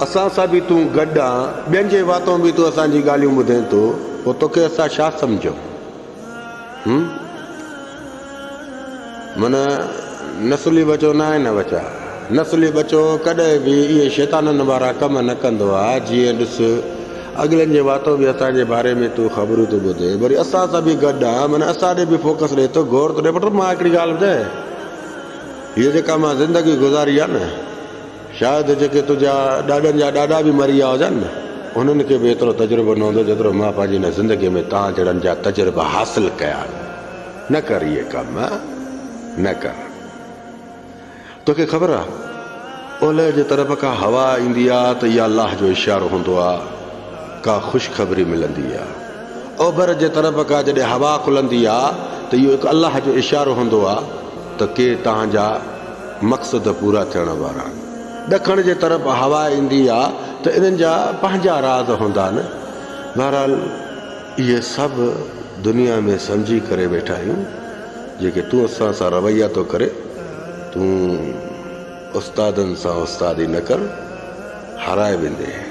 असां सां बि तूं गॾु आहे, ॿियनि जे वातों बि तूं असांजी ॻाल्हियूं ॿुधे थो, पोइ तोखे असां छा सम्झूं? माना नसुली बचो न आहे न बचा। नसुली बचो कॾहिं बि इहे शैताननि वारा कम न कंदो आहे। जीअं ॾिस, अॻिलनि जे वातो बि असांजे बारे में तूं ख़बरूं थो ॿुधे, वरी असां सां बि गॾु आहे, माना असां ॾे बि फोकस ॾे थो, गौर थो ॾे। पुट मां हिकिड़ी ॻाल्हि ॿुधाए, हीअ जेका मां ज़िंदगी गुज़ारी आहे न, शायदि जेके तुंहिंजा ॾाॾनि जा ॾाॾा बि मरी विया हुजनि न, उन्हनि खे बि एतिरो तजुर्बो न हूंदो जेतिरो मां पंहिंजी हिन ज़िंदगीअ में तव्हां जहिड़नि जा तजुर्बा हासिलु कया। न कर इहे कम, न कर। तोखे ख़बर आहे, ओलह जे तरफ़ खां हवा ईंदी आहे त इहा अलाह जो इशारो हूंदो आहे, का ख़ुशख़बरी मिलंदी आहे। ओभर जे तरफ़ खां जॾहिं हवा खुलंदी आहे त इहो हिकु अलाह जो इशारो हूंदो आहे त के तव्हांजा मक़सद पूरा थियण वारा आहिनि। ॾखण जे तरफ़ हवा ईंदी आहे त इन्हनि जा पंहिंजा राज़ हूंदा आहिनि। बहरहाल इहे सभु दुनिया में सम्झी करे वेठा आहियूं। जेके तूं असां सां रवैया थो करे, तूं उस्तादनि सां उस्तादी न कर, हाराए वेंदे।